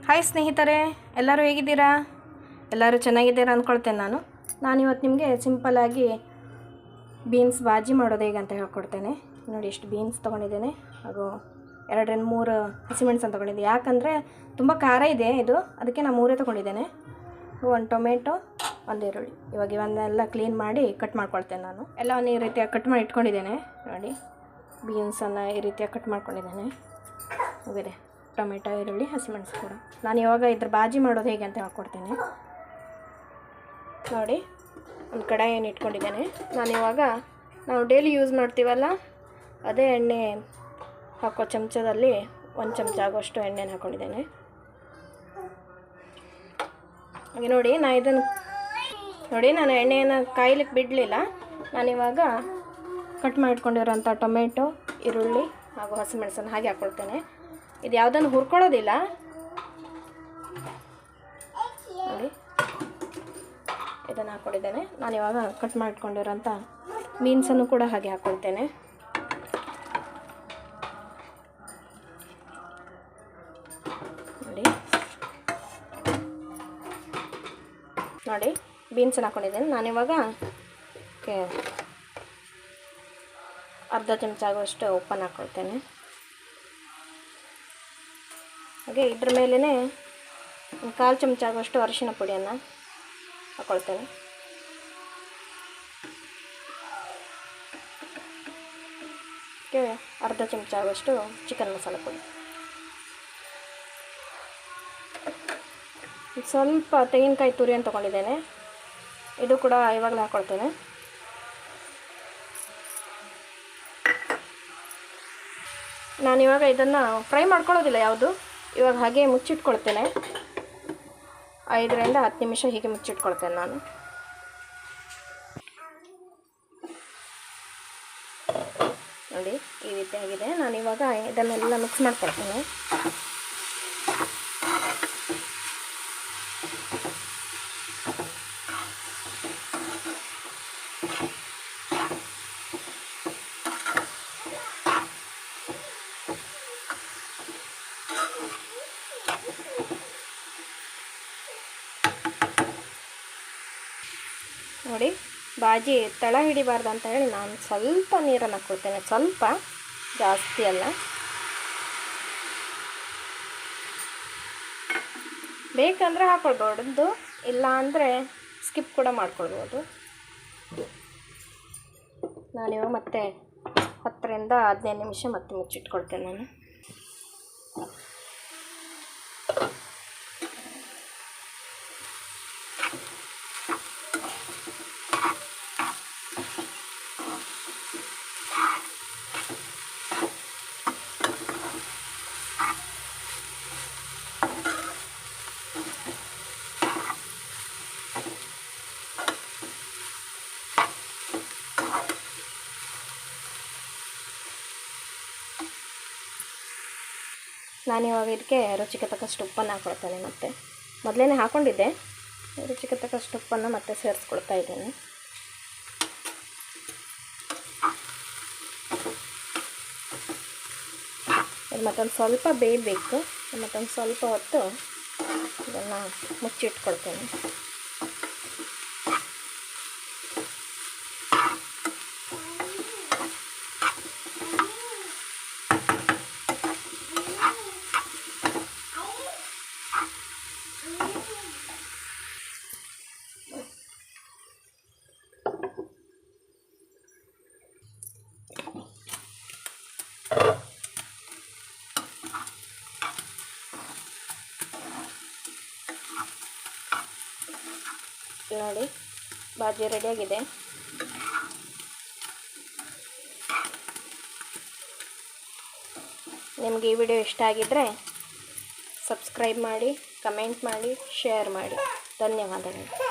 Hi ಸ್ನೇಹಿತರೆ, ಎಲ್ಲರೂ ಹೇಗಿದ್ದೀರಾ? ಎಲ್ಲರೂ ಚೆನ್ನಾಗಿದ್ದೀರಾ ಅಂದ್ಕೊಳ್ತೇನೆ. ನಾನಿವತ್ತು ನಿಮಗೆ ಸಿಂಪಲ್ಲಾಗಿ ಬೀನ್ಸ್ ಬಾಜಿ ಮಾಡೋದು ಹೇಗೆ ಅಂತ ಹೇಳ್ಕೊಡ್ತೇನೆ. ನೋಡಿ, ಇಷ್ಟು ಬೀನ್ಸ್ ತೊಗೊಂಡಿದ್ದೇನೆ, ಹಾಗೂ 2-3 ಹಸಿಮೆಣಸನ್ನು ತೊಗೊಂಡಿದ್ದೆ. ಯಾಕಂದರೆ ತುಂಬ ಖಾರ ಇದೆ ಇದು, ಅದಕ್ಕೆ ನಾನು 3 ತೊಗೊಂಡಿದ್ದೇನೆ. 1 ಟೊಮೆಟೊ, 1 ಈರುಳ್ಳಿ. ಇವಾಗ ಇವನ್ನೆಲ್ಲ ಕ್ಲೀನ್ ಮಾಡಿ ಕಟ್ ಮಾಡ್ಕೊಳ್ತೇನೆ. ನಾನು ಎಲ್ಲವನ್ನು ಈ ರೀತಿಯಾಗಿ ಕಟ್ ಮಾಡಿ ಇಟ್ಕೊಂಡಿದ್ದೇನೆ. ನೋಡಿ, ಬೀನ್ಸನ್ನು ಈ ರೀತಿಯಾಗಿ ಕಟ್ ಮಾಡ್ಕೊಂಡಿದ್ದೇನೆ. ಹೋಗಿದೆ ಟೊಮೆಟೊ, ಈರುಳ್ಳಿ, ಹಸಿಮೆಣಸು ಕೂಡ. ನಾನು ಇವಾಗ ಇದ್ರ ಬಾಜಿ ಮಾಡೋದು ಹೇಗೆ ಅಂತ ಹೇಳ್ಕೊಡ್ತೇನೆ. ನೋಡಿ, ಒಂದು ಕಡಾಯಿಯನ್ನು ಇಟ್ಕೊಂಡಿದ್ದೇನೆ. ನಾನಿವಾಗ ನಾವು ಡೈಲಿ ಯೂಸ್ ಮಾಡ್ತೀವಲ್ಲ ಅದೇ ಎಣ್ಣೆ ಹಾಕೋ ಚಮಚದಲ್ಲಿ 1 ಚಮಚ ಆಗುವಷ್ಟು ಎಣ್ಣೆನ ಹಾಕ್ಕೊಂಡಿದ್ದೇನೆ. ಹಾಗೆ ನೋಡಿ, ನಾನು ಎಣ್ಣೆಯನ್ನು ಕಾಯ್ಲಿಕ್ಕೆ ಬಿಡಲಿಲ್ಲ. ನಾನಿವಾಗ ಕಟ್ ಮಾಡಿಟ್ಕೊಂಡಿರೋಂಥ ಟೊಮೆಟೊ, ಈರುಳ್ಳಿ ಹಾಗೂ ಹಸಿಮೆಣಸನ್ನು ಹಾಗೆ ಹಾಕ್ಕೊಳ್ತೇನೆ. ಇದು ಯಾವುದನ್ನು ಹುರ್ಕೊಳ್ಳೋದಿಲ್ಲ. ನೋಡಿ, ಇದನ್ನು ಹಾಕ್ಕೊಂಡಿದ್ದೇನೆ. ನಾನಿವಾಗ ಕಟ್ ಮಾಡಿಟ್ಕೊಂಡಿರೋಂಥ ಬೀನ್ಸನ್ನು ಕೂಡ ಹಾಗೆ ಹಾಕ್ಕೊಳ್ತೇನೆ. ನೋಡಿ, ಬೀನ್ಸನ್ನು ಹಾಕ್ಕೊಂಡಿದ್ದೇನೆ. ನಾನಿವಾಗ ಅರ್ಧ ಚಮಚ ಆಗುವಷ್ಟು ಉಪ್ಪನ್ನು ಹಾಕ್ಕೊಳ್ತೇನೆ. ಹಾಗೆ ಇದ್ರ ಮೇಲೇ 1/4 ಚಮಚ ಆಗುವಷ್ಟು ಅರಿಶಿನ ಪುಡಿಯನ್ನು ಹಾಕ್ಕೊಳ್ತೇನೆ. ಅರ್ಧ ಚಮಚ ಆಗುವಷ್ಟು ಚಿಕನ್ ಮಸಾಲೆ ಪುಡಿ, ಸ್ವಲ್ಪ ತೆಂಗಿನಕಾಯಿ ತುರಿಯನ್ನು ತೊಗೊಂಡಿದ್ದೇನೆ. ಇದು ಕೂಡ ಇವಾಗಲೇ ಹಾಕ್ಕೊಳ್ತೇನೆ. ನಾನಿವಾಗ ಇದನ್ನು ಫ್ರೈ ಮಾಡ್ಕೊಳ್ಳೋದಿಲ್ಲ ಯಾವುದು, ಇವಾಗ ಹಾಗೆ ಮುಚ್ಚಿಟ್ಕೊಳ್ತೇನೆ. 5-10 ನಿಮಿಷ ಹೀಗೆ ಮುಚ್ಚಿಟ್ಕೊಳ್ತೇನೆ ನಾನು. ನೋಡಿ, ಈ ರೀತಿ ಆಗಿದೆ. ನಾನಿವಾಗ ಇದನ್ನೆಲ್ಲ ಮಿಕ್ಸ್ ಮಾಡ್ಕೊಳ್ತೇನೆ. ನೋಡಿ, ಬಾಜಿ ತಳ ಹಿಡಿಬಾರ್ದು ಅಂತ ಹೇಳಿ ನಾನು ಸ್ವಲ್ಪ ನೀರನ್ನು ಹಾಕ್ಕೊಳ್ತೇನೆ. ಸ್ವಲ್ಪ, ಜಾಸ್ತಿ ಅಲ್ಲ. ಬೇಕಂದರೆ ಹಾಕ್ಕೊಳ್ಬೋದು, ಇಲ್ಲ ಅಂದರೆ ಸ್ಕಿಪ್ ಕೂಡ ಮಾಡ್ಕೊಳ್ಬೋದು. ನಾನಿವಾಗ ಮತ್ತೆ 10-15 ನಿಮಿಷ ಮತ್ತೆ ಮುಚ್ಚಿಟ್ಕೊಳ್ತೇನೆ ನಾನು. ನಾನಿವಾಗ ಇದಕ್ಕೆ ರುಚಿಗೆ ತಕ್ಕಷ್ಟು ಉಪ್ಪನ್ನು ಹಾಕ್ಕೊಳ್ತೇನೆ. ಮತ್ತು ಮೊದಲೇ ಹಾಕ್ಕೊಂಡಿದ್ದೆ, ರುಚಿಗೆ ತಕ್ಕಷ್ಟು ಉಪ್ಪನ್ನು ಮತ್ತೆ ಸೇರಿಸ್ಕೊಳ್ತಾ ಇದ್ದೇನೆ. ಇದು ಮತ್ತೊಂದು ಸ್ವಲ್ಪ ಬೇಯಬೇಕು. ಮತ್ತೊಂದು ಸ್ವಲ್ಪ ಹೊತ್ತು ಇದನ್ನು ಮುಚ್ಚಿಟ್ಕೊಳ್ತೇನೆ. ನೋಡಿ, ಬಾಜಿ ರೆಡಿಯಾಗಿದೆ. ನಿಮಗೆ ಈ ವಿಡಿಯೋ ಇಷ್ಟ ಆಗಿದ್ದರೆ ಸಬ್ಸ್ಕ್ರೈಬ್ ಮಾಡಿ, ಕಮೆಂಟ್ ಮಾಡಿ, ಶೇರ್ ಮಾಡಿ. ಧನ್ಯವಾದಗಳು.